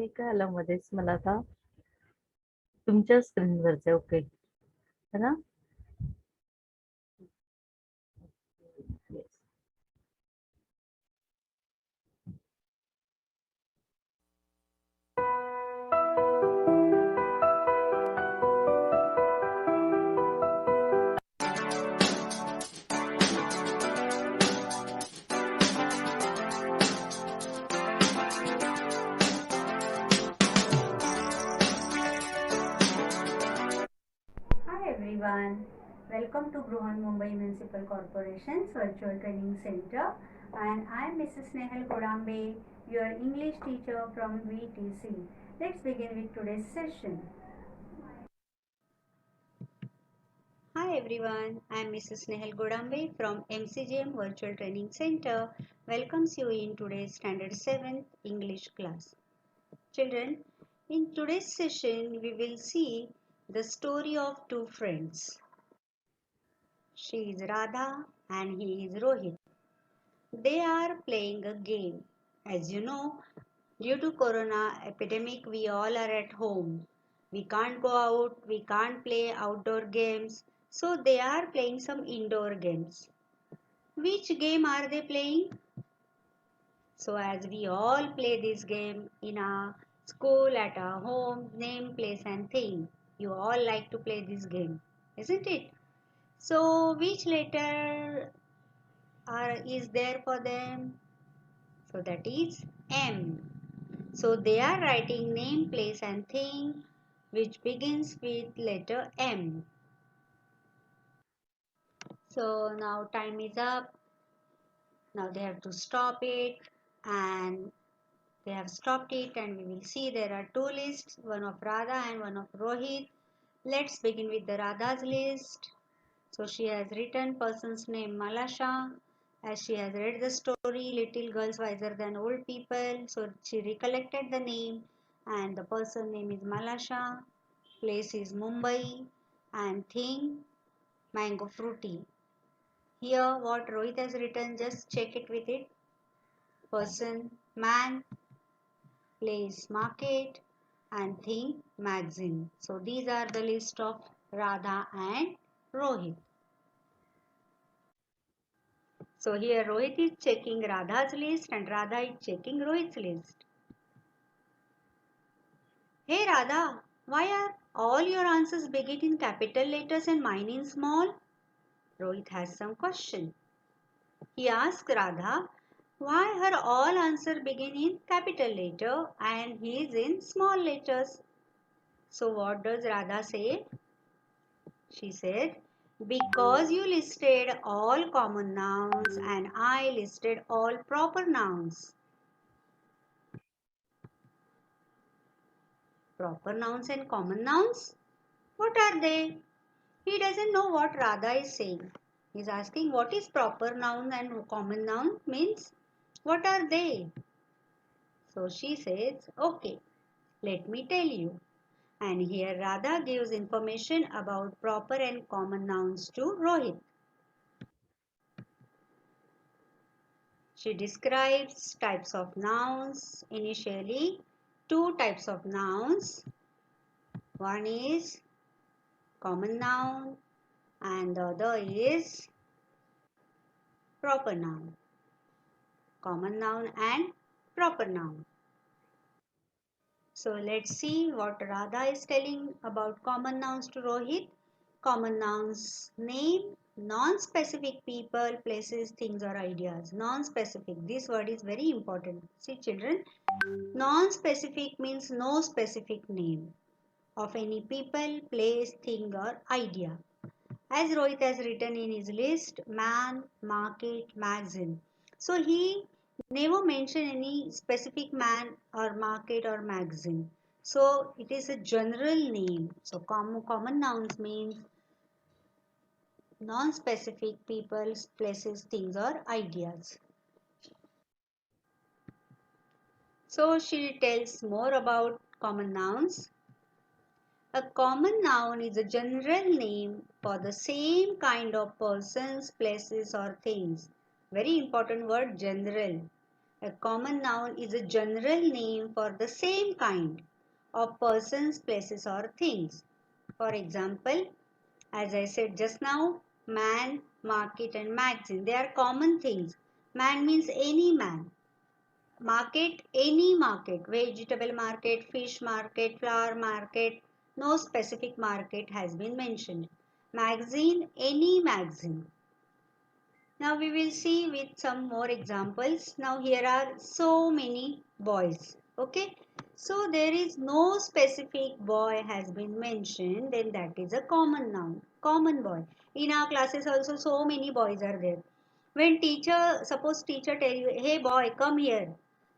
ते काय आलं मध्येच मला आता तुमच्या स्क्रीनवरचे ओके है ना. Yes. Hi everyone, welcome to Bruhan Mumbai Municipal Corporation's Virtual Training Center, and I am Mrs. Nehal Kodambe, your English teacher from VTC. Let's begin with today's session. Hi everyone, I am Mrs. Nehal Godambe from MCGM Virtual Training Center. Welcomes you in today's Standard 7th English class. Children, in today's session we will see the story of two friends. She is Radha and he is Rohit. They are playing a game. As you know, due to corona epidemic, we all are at home. We can't go out, we can't play outdoor games. So they are playing some indoor games. Which game are they playing? So as we all play this game in our school, at our home, name, place and thing. You all like to play this game, isn't it? So which letter is there for them? So that is M. So they are writing name, place and thing which begins with letter M. So now time is up. Now they have to stop it, and they have stopped it, and we will see there are two lists, one of Radha and one of Rohit. Let's begin with the Radha's list. So she has written person's name Malasha. As she has read the story, Little Girls Wiser Than Old People. So she recollected the name, and the person name is Malasha. Place is Mumbai, and thing mango fruity. Here what Rohit has written, just check it with it. Person man, place market, and thing magazine. So these are the list of Radha and Rohit. So here Rohit is checking Radha's list and Radha is checking Rohit's list. Hey Radha, why are all your answers begin in capital letters and mine in small? Rohit has some question. He asks Radha why her all answer begin in capital letter and his in small letters. So what does Radha say? She said, because you listed all common nouns and I listed all proper nouns. Proper nouns and common nouns? What are they? He doesn't know what Radha is saying. He is asking what is proper noun and common noun means what are they? So she says, okay, let me tell you. And here Radha gives information about proper and common nouns to Rohit. She describes types of nouns. Initially, two types of nouns. One is common noun and the other is proper noun. Common noun and proper noun. So let's see what Radha is telling about common nouns to Rohit. Common nouns: name, non-specific people, places, things or ideas. Non-specific, this word is very important. See children, non-specific means no specific name of any people, place, thing or idea. As Rohit has written in his list, man, market, magazine. So he never mentioned any specific man or market or magazine. So it is a general name. So common nouns means non-specific people, places, things or ideas. So she tells more about common nouns. A common noun is a general name for the same kind of persons, places or things. Very important word, general. A common noun is a general name for the same kind of persons, places or things. For example, as I said just now, man, market and magazine, they are common things. Man means any man. Market, any market, vegetable market, fish market, flower market, no specific market has been mentioned. Magazine, any magazine. Now we will see with some more examples. Now here are so many boys. Okay. So there is no specific boy has been mentioned, then that is a common noun. Common boy. In our classes also so many boys are there. When teacher, suppose teacher tell you, hey boy, come here.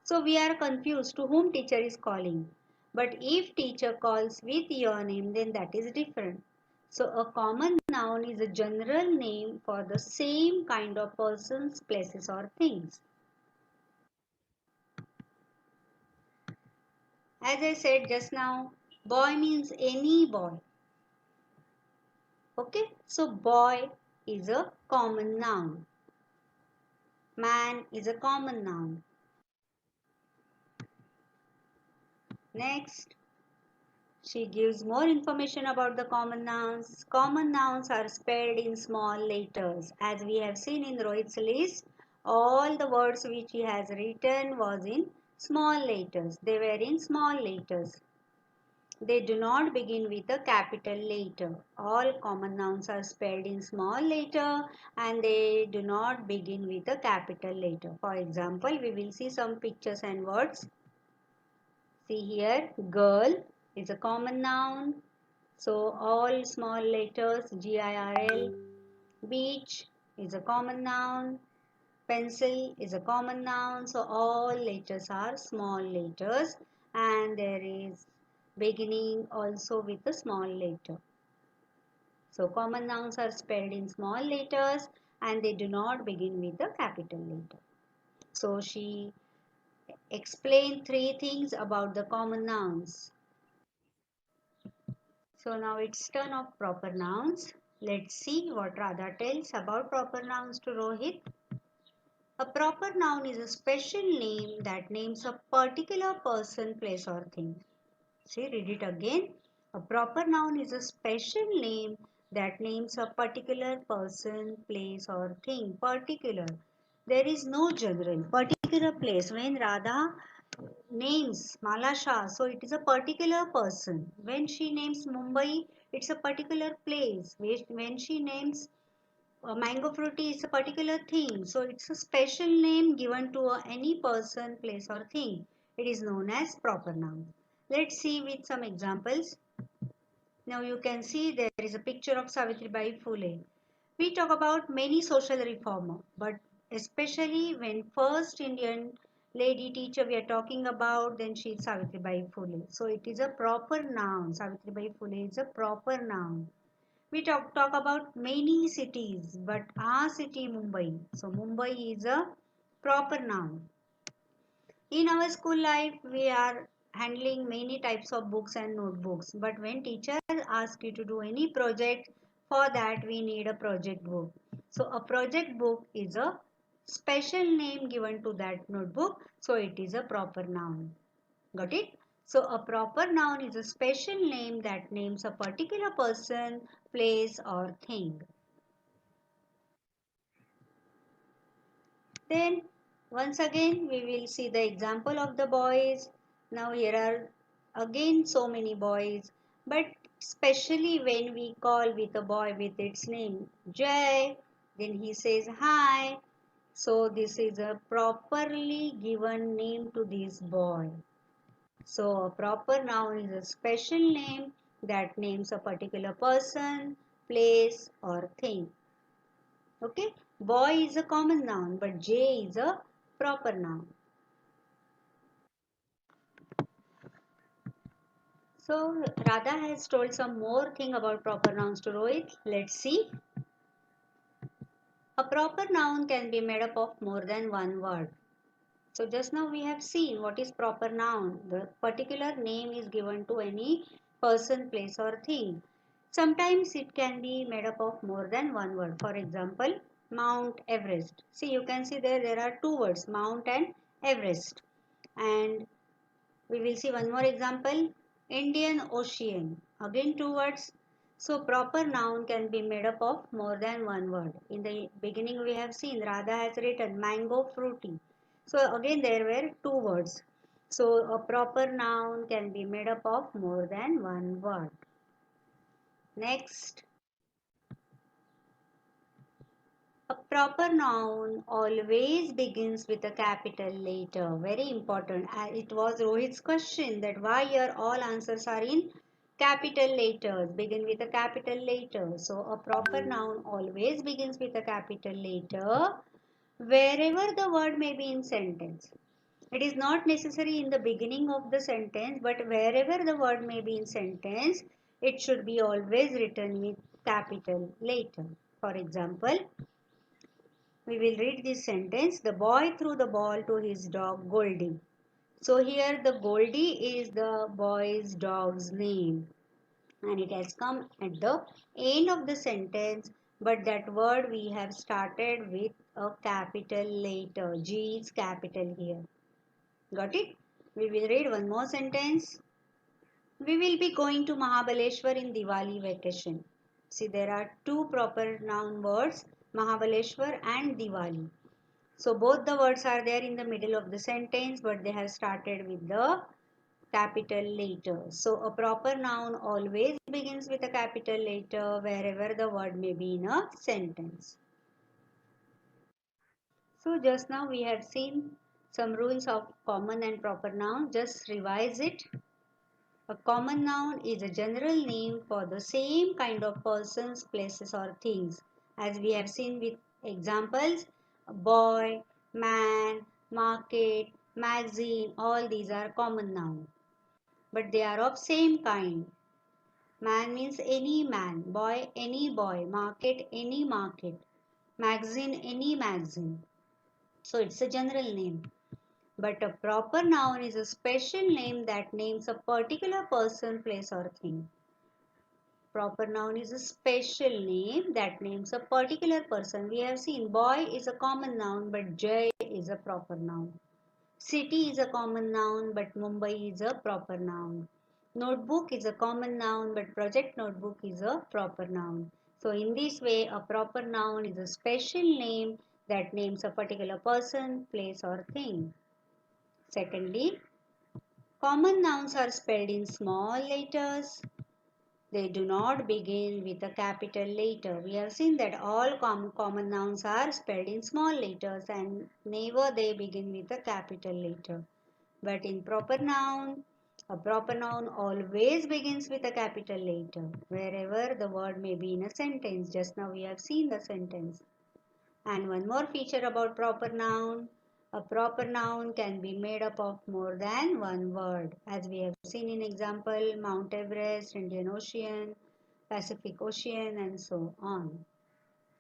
So we are confused to whom teacher is calling. But if teacher calls with your name, then that is different. So a common noun is a general name for the same kind of persons, places or things. As I said just now, boy means any boy. Okay, so boy is a common noun. Man is a common noun. Next, she gives more information about the common nouns. Common nouns are spelled in small letters. As we have seen in Rohit's list, all the words which he has written was in small letters. They were in small letters. They do not begin with a capital letter. All common nouns are spelled in small letter and they do not begin with a capital letter. For example, we will see some pictures and words. See here, girl is a common noun. So all small letters GIRL. Beach is a common noun. Pencil is a common noun. So all letters are small letters and there is beginning also with a small letter. So common nouns are spelled in small letters and they do not begin with a capital letter. So she explained three things about the common nouns. So now it's turn of proper nouns. Let's see what Radha tells about proper nouns to Rohit. A proper noun is a special name that names a particular person, place or thing. See, read it again. A proper noun is a special name that names a particular person, place or thing. Particular. There is no general. Particular place. When Radha names Malasha, so it is a particular person. When she names Mumbai, it's a particular place. When she names mango fruity, it's a particular thing. So it's a special name given to any person, place or thing. It is known as proper noun. Let's see with some examples. Now you can see there is a picture of Savitribai Phule. We talk about many social reformer, but especially when first Indian lady teacher we are talking about, then she is Savitribai Phule. So it is a proper noun. Savitribai Phule is a proper noun. We talk about many cities, but our city Mumbai. So Mumbai is a proper noun. In our school life, we are handling many types of books and notebooks. But when teacher asks you to do any project, for that we need a project book. So a project book is a special name given to that notebook. So it is a proper noun. Got it? So a proper noun is a special name that names a particular person, place or thing. Then once again we will see the example of the boys. Now here are again so many boys, but especially when we call with a boy with its name Jay, then he says hi. So this is a properly given name to this boy. So a proper noun is a special name that names a particular person, place or thing. Okay, boy is a common noun, but Jay is a proper noun. So Radha has told some more thing about proper nouns to Rohit. Let's see. A proper noun can be made up of more than one word. So just now we have seen what is proper noun. The particular name is given to any person, place or thing. Sometimes it can be made up of more than one word. For example, Mount Everest. See, you can see there are two words, Mount and Everest. And we will see one more example. Indian Ocean. Again two words. So proper noun can be made up of more than one word. In the beginning we have seen Radha has written mango fruity. So again there were two words. So a proper noun can be made up of more than one word. Next. A proper noun always begins with a capital letter. Very important. It was Rohit's question that why your all answers are in capital letters. Begin with a capital letter. So a proper noun always begins with a capital letter wherever the word may be in sentence. It is not necessary in the beginning of the sentence, but wherever the word may be in sentence, it should be always written with capital letter. For example, we will read this sentence. The boy threw the ball to his dog Goldie. So here the Goldie is the boy's dog's name and it has come at the end of the sentence, but that word we have started with a capital letter. G is capital here. Got it? We will read one more sentence. We will be going to Mahabaleshwar in Diwali vacation. See, there are two proper noun words, Mahabaleshwar and Diwali. So both the words are there in the middle of the sentence, but they have started with the capital letter. So a proper noun always begins with a capital letter wherever the word may be in a sentence. So just now we have seen some rules of common and proper noun. Just revise it. A common noun is a general name for the same kind of persons, places or things. As we have seen with examples, boy, man, market, magazine, all these are common nouns. But they are of same kind. Man means any man, boy any boy, market any market, magazine any magazine. So it's a general name. But a proper noun is a special name that names a particular person, place or thing. Proper noun is a special name that names a particular person. We have seen boy is a common noun but Jay is a proper noun. City is a common noun but Mumbai is a proper noun. Notebook is a common noun but project notebook is a proper noun. So in this way a proper noun is a special name that names a particular person, place or thing. Secondly, common nouns are spelled in small letters. They do not begin with a capital letter. We have seen that all common nouns are spelled in small letters and never they begin with a capital letter. But in proper noun, a proper noun always begins with a capital letter wherever the word may be in a sentence. Just now we have seen the sentence. And one more feature about proper noun, a proper noun can be made up of more than one word. As we have seen in example, Mount Everest, Indian Ocean, Pacific Ocean and so on.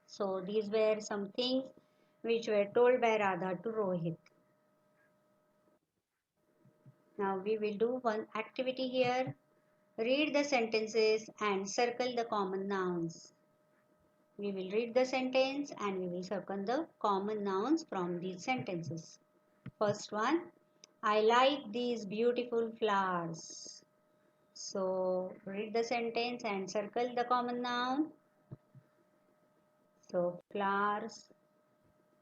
So these were some things which were told by Radha to Rohit. Now we will do one activity here. Read the sentences and circle the common nouns. We will read the sentence and we will circle the common nouns from these sentences. First one, I like these beautiful flowers. So read the sentence and circle the common noun. So flowers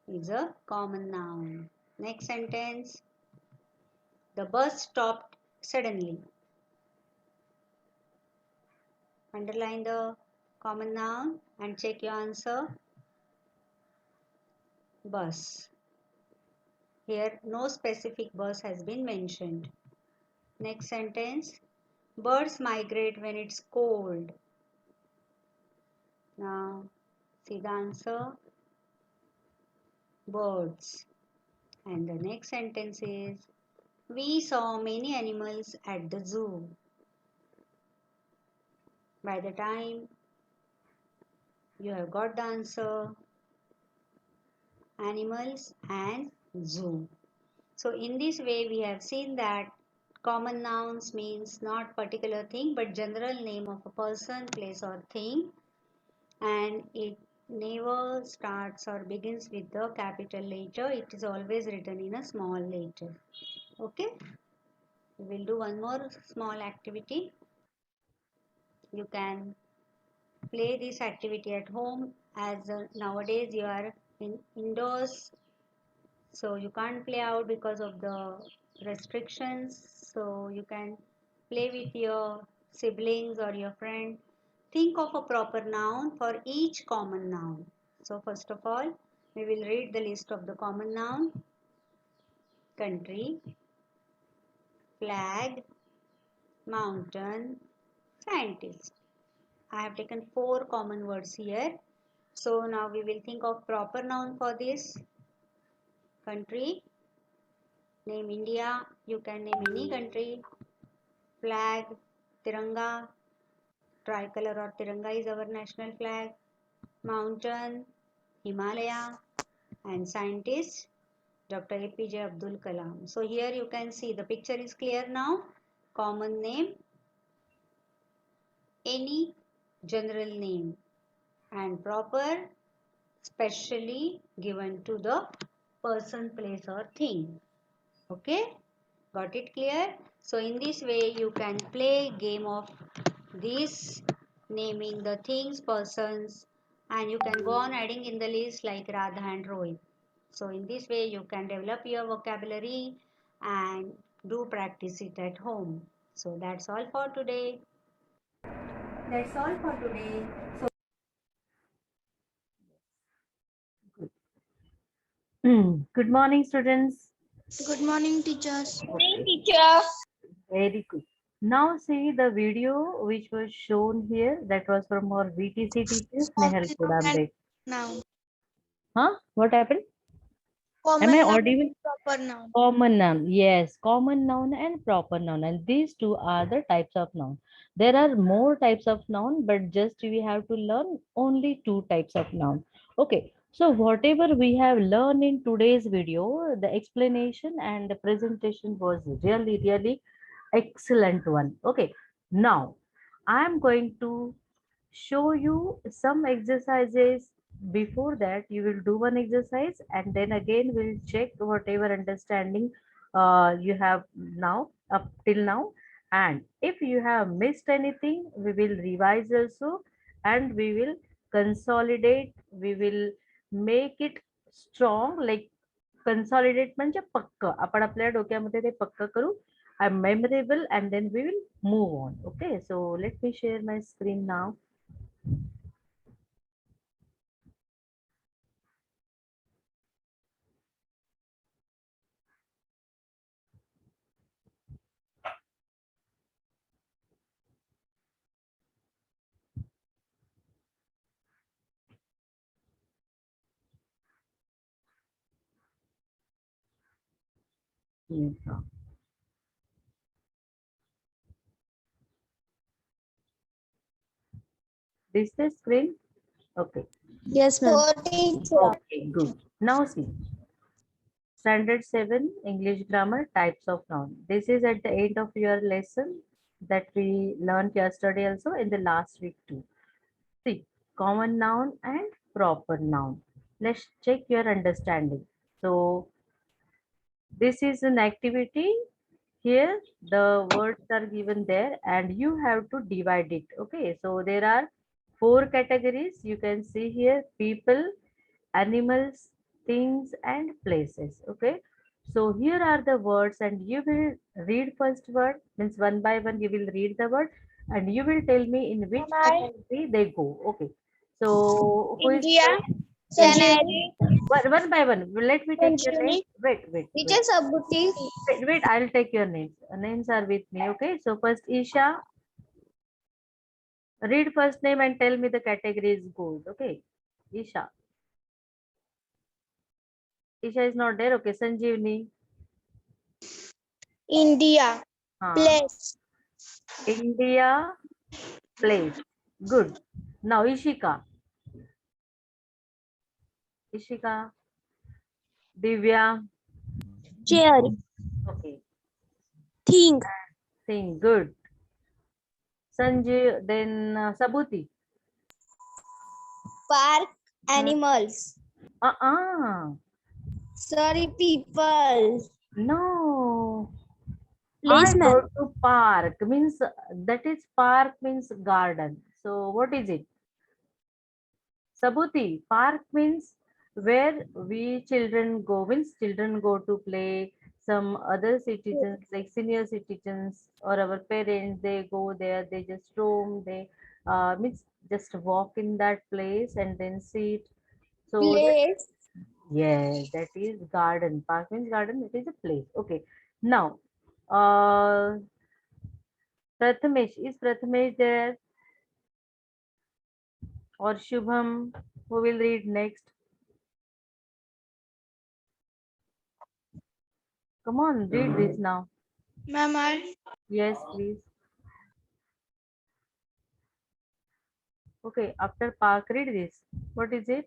is a common noun. Next sentence, the bus stopped suddenly. Underline the common noun and check your answer. Bus. Here no specific bus has been mentioned. Next sentence, birds migrate when it's cold. Now see the answer, birds. And the next sentence is, we saw many animals at the zoo. By the time you have got the answer, animals and zoo. So in this way we have seen that common nouns means not particular thing but general name of a person, place or thing, and it never starts or begins with the capital letter. It is always written in a small letter. Okay. We will do one more small activity. You can play this activity at home as nowadays you are indoors, so you can't play out because of the restrictions. So you can play with your siblings or your friend. Think of a proper noun for each common noun. So first of all, we will read the list of the common noun: country, flag, mountain, scientist. I have taken 4 common words here. So now we will think of proper noun for this. Country, name India, you can name any country. Flag, Tiranga, tricolor or Tiranga is our national flag. Mountain, Himalaya, and scientist, Dr. APJ Abdul Kalam. So here you can see the picture is clear now. Common name, any general name, and proper, specially given to the person, place or thing. Okay, got it clear? So in this way you can play game of this, naming the things, persons, and you can go on adding in the list like Radha and Rohit. So in this way you can develop your vocabulary and do practice it at home. So that's all for today. That's all for today. So Good morning, students. Good morning, teachers. Okay, very good. Now see the video which was shown here, that was from our VTC teacher Snehal Common noun and Kudambe. noun. Huh? What happened? Am I Common noun audible? and proper noun. Common noun, yes, common noun and proper noun, and these two are the types of noun. There are more types of noun, but just we have to learn only two types of noun. Okay, so whatever we have learned in today's video, the explanation and the presentation was really excellent one. Okay, now I am going to show you some exercises. Before that you will do one exercise and then again we'll check whatever understanding you have now up till now, and if you have missed anything we will revise also, and we will consolidate, we will make it strong, like consolidate म्हणजे पक्क आपण आपल्या डोक्यामध्ये ते पक्क करू, memorable, and then we will move on. Okay, so let me share my screen now. Yes. This the screen? Okay. Yes, ma'am. Okay, good. Now see. Standard 7 English grammar types of noun. This is at the end of your lesson that we learned yesterday also in the last week too. See, common noun and proper noun. Let's check your understanding. So this is an activity. Here the words are given there and you have to divide it. Okay, so there are 4 categories. You can see here: people, animals, things, and places. Okay, so here are the words and you will read first word, means one by one you will read the word and you will tell me in which category they go. Okay, so who is India. Sanjay? One by one. Let me take your name. Sanjeevani. Wait. Teacher Subhuti. Wait, I'll take your names. Names are with me. Okay, so first Isha. Read first name and tell me the category is good. Okay, Isha. Isha is not there. Okay, Sanjeevani. India. Place. India, place. Good. Now Ishika. Ishika. Divya. Chair. Okay. Thing. Thing. Good. Sanjay. Then Sabuti. Park Animals. Sorry, people. No. I Place, go ma'am. to park means that is park means garden. So what is it? Sabuti, park means where we children go, means children go to play. Some other citizens like senior citizens or our parents, they go there, they just roam, they means just walk in that place and then sit. So that, Place. yes, that is garden. Park means garden, it is a place. Okay. Now, uh Prathamesh, is Prathamesh there or Shubham? Who will read next? Come on, read this now. Ma'am, Yes, please. Okay, after park, read this. What is it?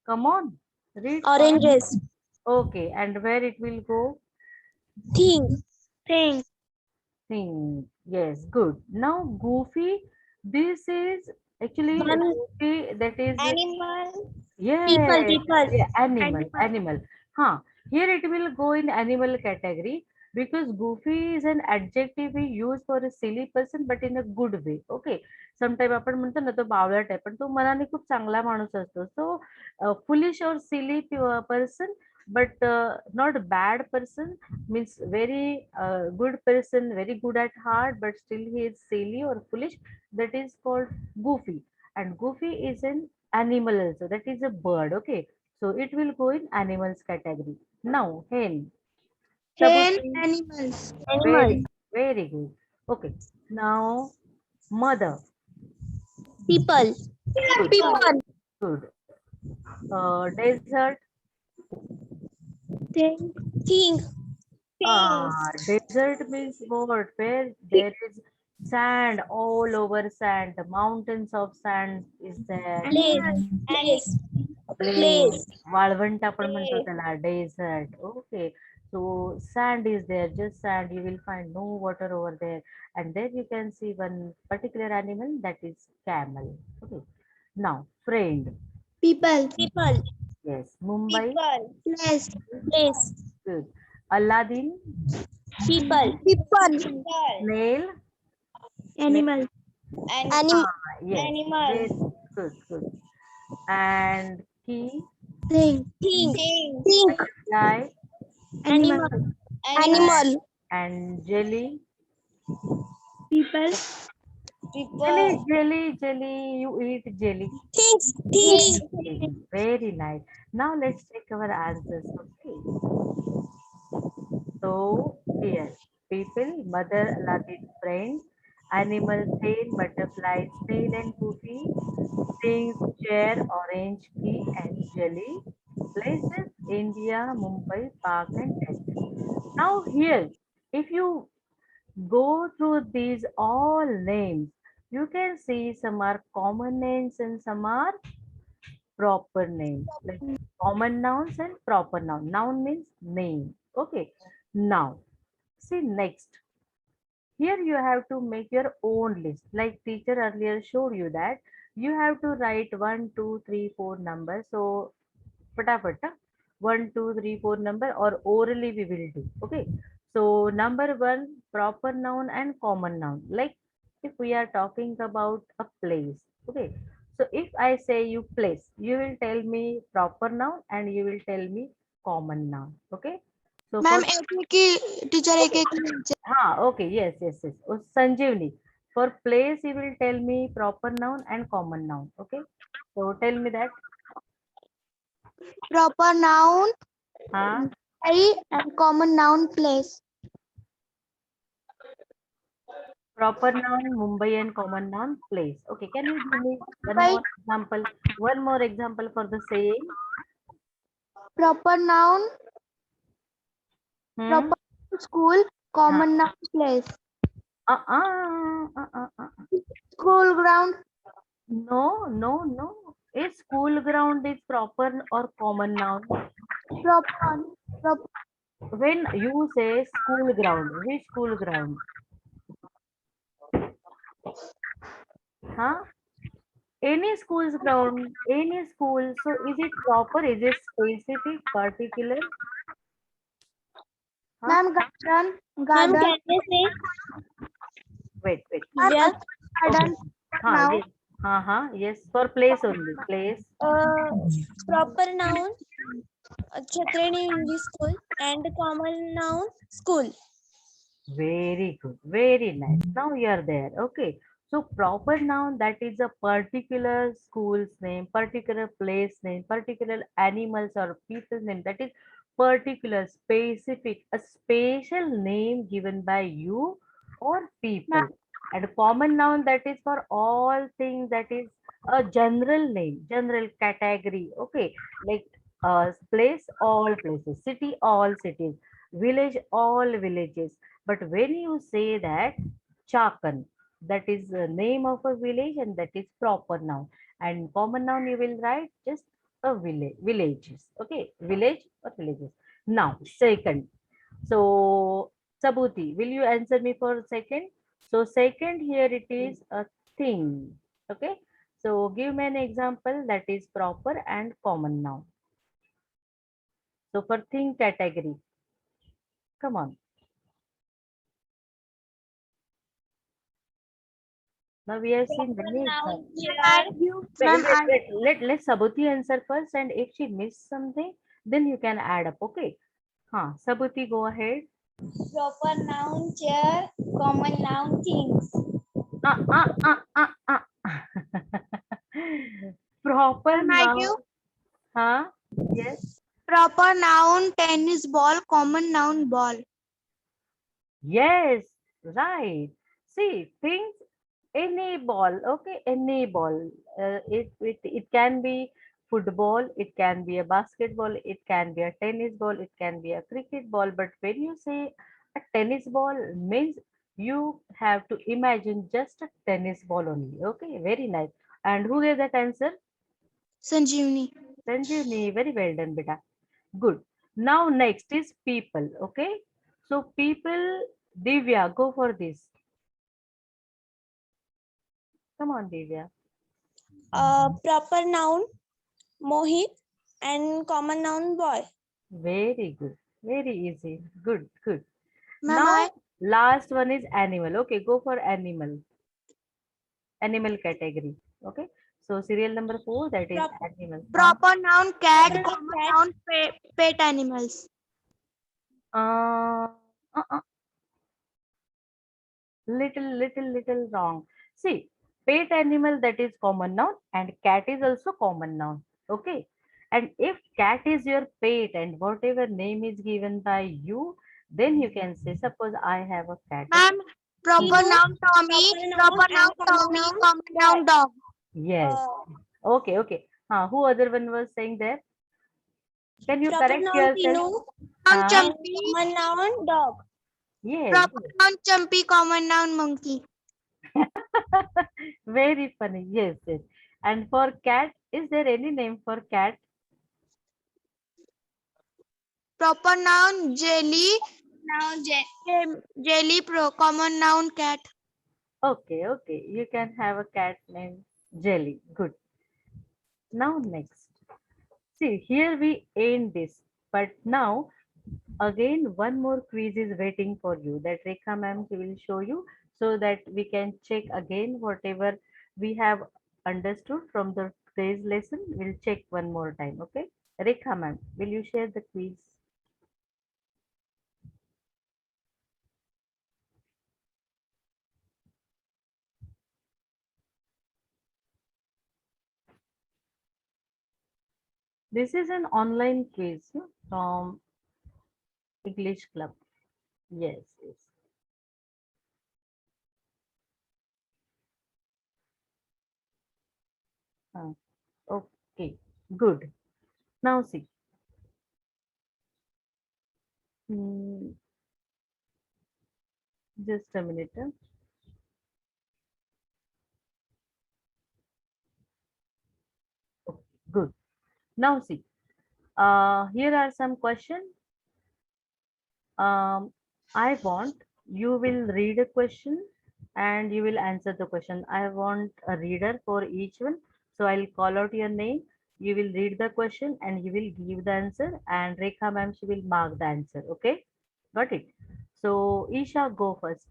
Come on, read fast. oranges. Okay, and where it will go? Thing. Thing. Thing. Yes, good. Now, Goofy, this is actually One Goofy, that is, animal. People, yes, people. yeah, animal, Animal. animal. Huh. Here it will go in animal category because Goofy is an adjective we use for a silly person, but in a good way. Okay. Sometime आपण म्हणतो ना तो बावळट आहे पण तो मनाने खूप चांगला माणूस असतो. So foolish or silly person, but not bad person, means very good person, very good at heart, but still he is silly or foolish. That is called Goofy. And Goofy is an animal also, that is a bird. Okay, so it will go in animals category. Now hen. Hen. Sabuti, Animals. very Animal. very good. Okay, now mother. People. Good, People. good. Desert. Thing. Thing. Desert means what? Where there is sand, all over sand, the mountains of sand is there. Place. Place. Plain, Place. वाळवंट आपण म्हणतो त्याला, desert. Okay, so sand is there, just sand. You will find no water over there, and then you can see one particular animal, that is camel. Okay, now friend. People. People. Yes, Mumbai. People. Place. Place. Good. Aladdin. People. People. Snail. Snail. Animal. Animal. Yes, Animal. very good, good. And key. Thing. Thing. Thing. Fly. Animal. Animal. And jelly. People. Jelly, jelly, jelly. You eat jelly. Things. Things. Okay, very nice. Now let's check our answers. Okay. So here, people, mother, Aladdin, friend, animal, train, butterfly, snail, and goofy, things, chair, orange, key, and jelly, places, India, Mumbai, park, and desert. Now here, if you go through these all names, you can see some are common names and some are proper names, like common nouns and proper noun. Noun means name. Okay. Now, see next. Here you have to make your own list. Like teacher earlier showed you that you have to write 1, 2, 3, 4 numbers. So, fata 1, 2, 3, 4 number or orally we will do. Okay. So, number one, proper noun and common noun. Like if we are talking about a place. Okay. So, if I say you place, you will tell me proper noun and you will tell me common noun. Okay. So, ma'am for एक एक की teacher एक एक okay, yes, yes, yes. Oh, Sanjeevani, for place you will tell me proper noun and common noun. Okay. So, tell me that. Proper noun Huh? and common noun place. Proper noun, Mumbai, and common noun, place. Okay, can you give me one Mumbai. more example? One more example for the same. Proper noun, Hmm? proper school, common noun place. School ground, No, no, no. Is school ground is proper or common noun? proper, proper When you say school ground, which school ground? Huh? Any school's ground, any school. So is it proper? Is it specific, particular? Huh? Ma'am, garden. Ma'am, Garden. can I say? Wait. Ma'am, Yeah. garden. Okay. Now, Yes. Yes. For place only. Place. Proper noun, Chatrani English School, and common noun, school. Very good. Very nice. Now you are there. Okay. So proper noun, that is a particular school's name, particular place name, particular animals or people's name. That is particular, specific, a special name given by you or people. ma'am, And common noun, that is for all things, that is a general name, general category. Okay. Like place, all places, city, all cities, village, all villages. But when you say that Chakan, that is the name of a village and that is proper noun. And common noun you will write just a village, villages. Okay, village or villages. Now, second. So, Sabuti, will you answer me for second? So, second here it is a thing. Okay. So, give me an example that is proper and common noun. So, for thing category, come on. Now we have seen Proper many noun, examples. chair. ma'am, Let Sabuti answer first, and if she missed something, then you can add up. Okay. Sabuti, go ahead. Proper noun, chair. Common noun, things. Ah, ah, ah, ah, ah. Proper ma'am, I noun. give Huh? Yes. proper noun, tennis ball, common noun, ball. Yes. Right. See, things, any ball. Okay, any ball. It can be football, it can be a basketball, it can be a tennis ball, it can be a cricket ball. But when you say a tennis ball, means you have to imagine just a tennis ball only. Okay, very nice. And who gave that answer? Sanjeevani. Sanjeevani. Very well done, beta. Good. Now next is people. Okay, so people. Divya, go for this. Come on, Divya. Proper noun, Mohit, and common noun, boy. Very good. Very easy. Good. Ma'am, I Now, last one is animal. Okay, go for animal. Animal category. Okay. So, serial number 4, that is Proper, animal. proper noun, cat, proper noun, common cat. noun, pet animals. Uh, uh, uh, little wrong. See, pet animal, that is common noun, and cat is also common noun. Okay. And if cat is your pet and whatever name is given by you, then you can say, suppose I have a cat. Okay. Ma'am, proper Tinu, noun, Tommy, proper noun, proper and noun, common Tommy, noun, common boy. noun, dog. Yes. Uh, Okay. Who other one was saying there? Can you Proper correct noun, yourself? Tinu, Noun, Huh? and Champi, common noun, dog. Yes. proper noun, Champi, common noun, monkey. Very funny. Yes. And for cat, is there any name for cat? Proper noun, jelly, noun, jelly, common noun, cat. Okay. You can have a cat named Jelly. Good. Now next. See, here we end this. But now, again, one more quiz is waiting for you that Rekha ma'am will show you so that we can check again whatever we have understood from the today's lesson. We'll check one more time. Okay. Rekha ma'am, will you share the quiz? This is an online quiz from English Club. Yes. Uh, okay, good. Now see. Hmm, just a minute. Okay, good. Now see. Here are some questions. I want you will read a question and you will answer the question. I want a reader for each one. So I'll call out your name. You will read the question and you will give the answer. And Rekha ma'am, she will mark the answer. Okay, got it. So Isha, go first.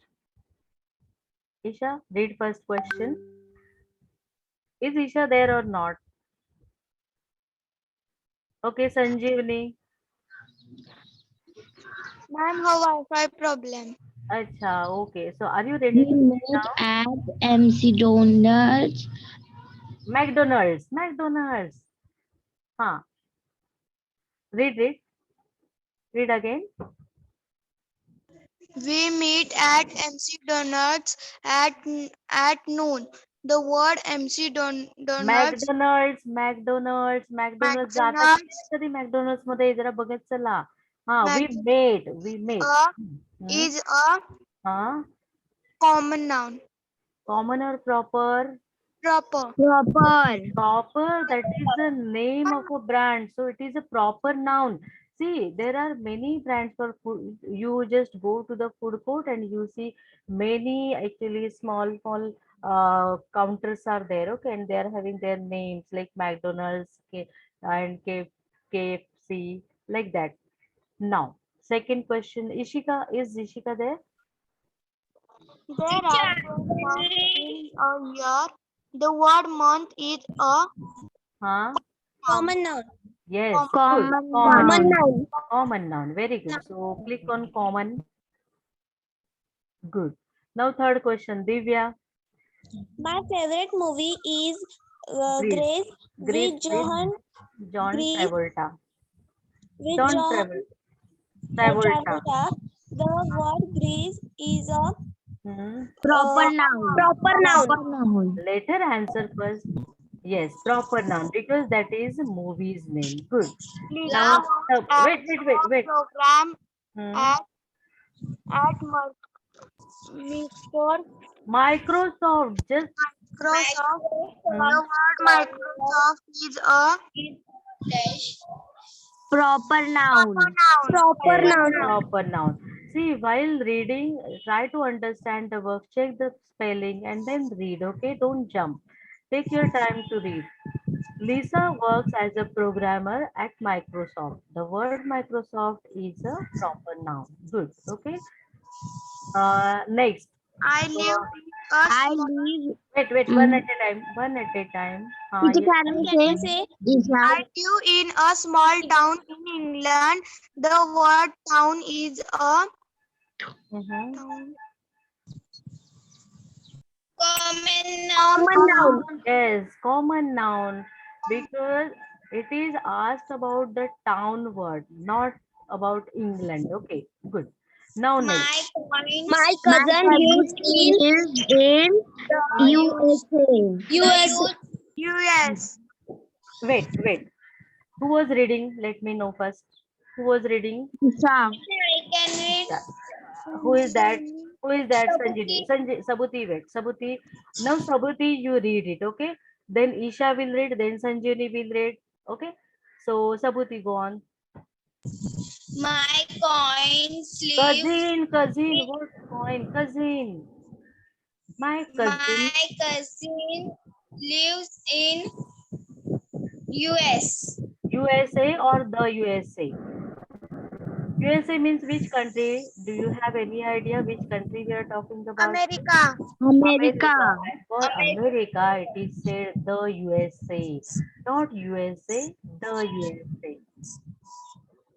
Isha, read first question. Is Isha there or not? Okay, Sanjeevani. Ma'am, how Wi-Fi problem? Acha, okay. So are you ready We to read met now? at MC Donuts. McDonald's. McDonald's. Huh. Read. Read again. We meet at MC Donuts at noon. The word MC Donuts, McDonald's जाता McDonald's, कधी McDonald's मध्ये जरा बघत चला. हा, we Mac met. a hmm, is a हा, common noun. common or proper? Proper. Proper. Proper, that is the name of a brand. So it is a proper noun. See, there are many brands for food. You just go to the food court and you see many actually small counters are there. Okay, and they are having their names like McDonald's and KFC, like that. Now, second question, Ishika, is Ishika there? There are 12 months in a year. The word month is a Huh? common noun. Yes, good. Common Common noun. Common noun. Very good. So click on common. Good. Now third question, Divya. My favorite movie is Greece. Grace Greece with with John Greece Travolta. with John John Travolta. Travolta. The word Greece is a Hmm. Proper noun. proper noun. Proper noun. Later answer first. Yes, proper noun because that is movie's name. Good. Lisa Now, works wait, as wait, wait, a wait. program Hmm. at Microsoft. Just Microsoft. hmm. The word Microsoft is a Proper noun. Proper Yes, noun. proper noun. See, while reading, try to understand the verb, check the spelling, and then read. Okay, don't jump. Take your time to read. Lisa works as a programmer at Microsoft. The word Microsoft is a proper noun. Good. Okay. Next. I live Uh, in a I small. live. wait. One at a time. One at a time. Teacher, Yes. can I Can I say? say Isha. I live in a small town in England. The word town is a Mhm. town. common Common noun. Yes, common noun because it is asked about the town word, not about England. Okay, good. Now next. My My My cousin lives cousin in lives in USA. US. US. Wait. Who was reading? Let me know first. Who was reading? Isha. I can read. Yeah. Who is that? Who is that? Sanjini. Sabuti, wait. Sabuti. Now, Sabuti, you read it, okay? Then Isha will read, then Sanjini will read, okay? So, Sabuti, go on. My coins lives. Cousin, what coin? Cousin. My cousin, My cousin lives in US. USA or the USA? USA means which country? Do you have any idea which country we are talking about? America. America. America. And for America, it is said the USA. Not USA, the USA.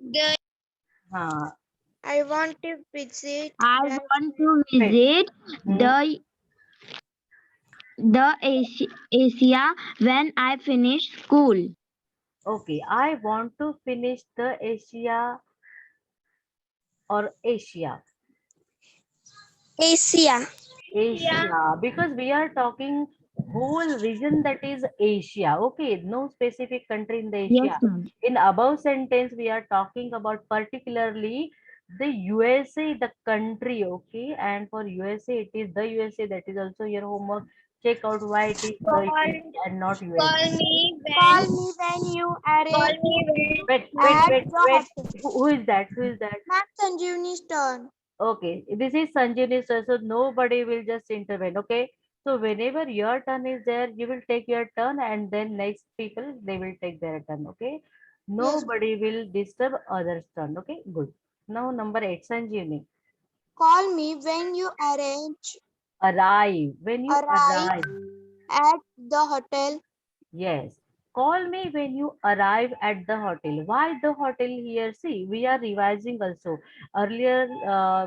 The Huh. I want to visit. I want to Wait. visit Hmm. the Asia when I finish school. Okay, I want to finish the Asia or Asia. Asia. Asia, because we are talking whole region that is Asia. Okay, no specific country in the Yes, Asia. ma'am. In above sentence, we are talking about particularly the USA, the country. Okay, and for USA, it is the USA. That is also your homework. Check out why it is the USA and not USA. call me Call when me when you call arrive me Wait. at the hostel. Who is that? Who is that? Not Sanjeevani's turn. Okay, this is Sanjini sir, so nobody will just intervene. Okay, So whenever your turn is there, you will take your turn, and then next people, they will take their turn. Okay. Nobody will disturb others' turn. Okay. Good. Now number 8, Sanjeevani. Call me when you Arrive. When you arrive arrive. at the hotel. Yes. Call me when you arrive at the hotel. Why the hotel here? See, we are revising also. Earlier,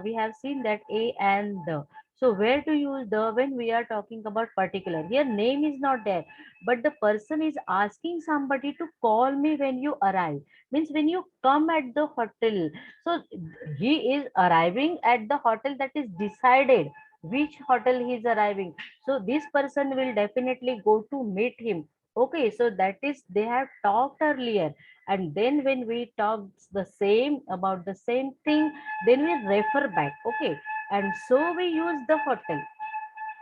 we have seen that a and the. So where to use the when we are talking about particular? Here name is not there, but the person is asking somebody to call me when you arrive. Means when you come at the hotel. So he is arriving at the hotel that is decided. Which hotel he is arriving. So this person will definitely go to meet him. Okay, so that is they have talked earlier, and then when we talk the same about the same thing, then we refer back. Okay, and so we use the hotel.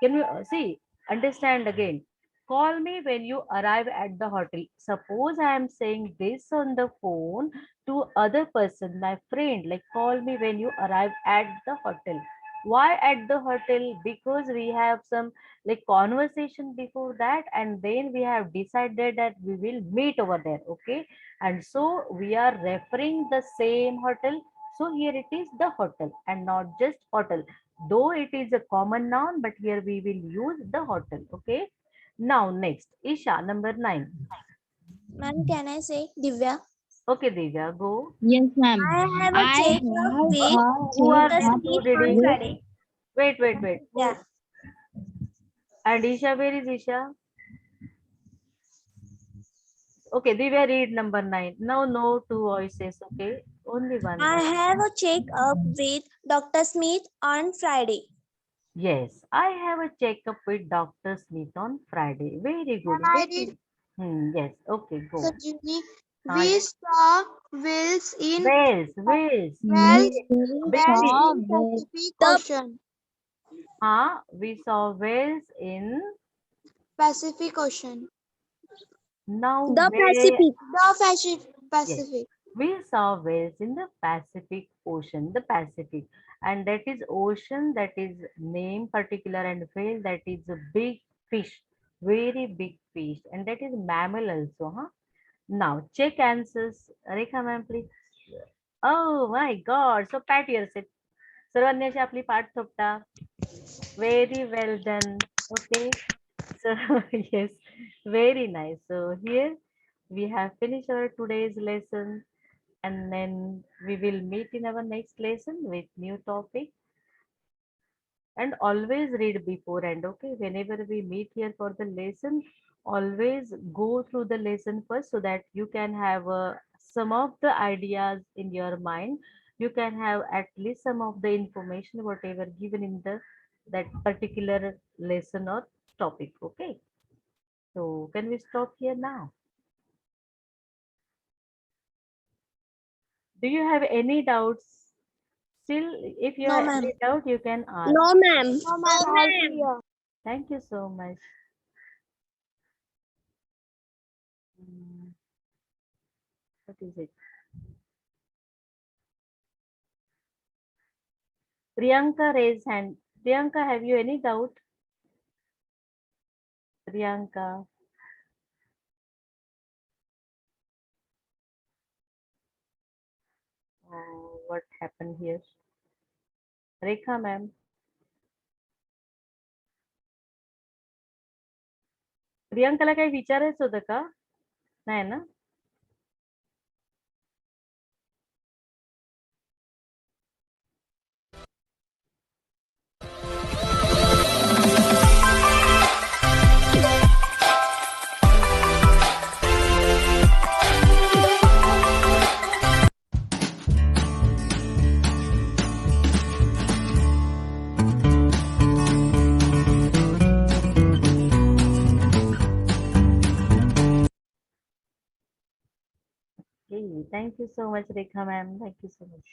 Can you see, understand again? Call me when you arrive at the hotel. Suppose I am saying this on the phone to other person, my friend, like call me when you arrive at the hotel. Why at the hotel? Because we have some like conversation before that, and then we have decided that we will meet over there. Okay, and so we are referring the same hotel. So here it is the hotel and not just hotel, though it is a common noun, but here we will use the hotel. Okay. Now next, Isha, number 9. Ma'am, can I say Divya? Okay, Divya, go. Yes, ma'am. I have a I check have up with Who are the these two? Smith Did on you Friday. wait who? Yeah. And Isha, where is Isha? Okay, Divya, read number 9. No, no two voices. Okay, only one I voice. have a check up with Dr. Smith on Friday. Yes, I have a checkup with Dr. Smith on Friday. Very good. Can I Very. read, Yes. Okay, go. Sanjeevani? Yes. We saw whales in Wales. whales, We Baby. whales saw in the Pacific The Ocean. We saw whales in. Pacific Ocean. Now the where? Pacific. The Yes, Pacific. we saw whales in the Pacific Ocean, the Pacific, and that is ocean, that is name particular, and whale, that is a big fish, very big fish, and that is mammal also, huh? Now check answers. Rekha ma'am, please. Oh my God! So pat yourself. सर्वांनी अशी आपली पाठ थोपटा. Very well done. Okay. So yes, very nice. So here we have finished our today's lesson, and then we will meet in our next lesson with new topic. And always read beforehand. Okay, whenever we meet here for the lesson, always go through the lesson first so that you can have some of the ideas in your mind. You can have at least some of the information whatever given in the that particular lesson or topic. Okay, so can we stop here now? Do you have any doubts? Still, if you No, have ma'am. any doubt, you can ask. No, ma'am. No, ma'am, all clear. Thank you so much. Mm, What is it? Priyanka raise hand. Priyanka, have you any doubt? Priyanka. Oh, what happened here? Rekha ma'am. प्रियांकाला काही विचारायचं होतं का? नाही ना? Okay, thank you so much, Rekha ma'am. Thank you so much.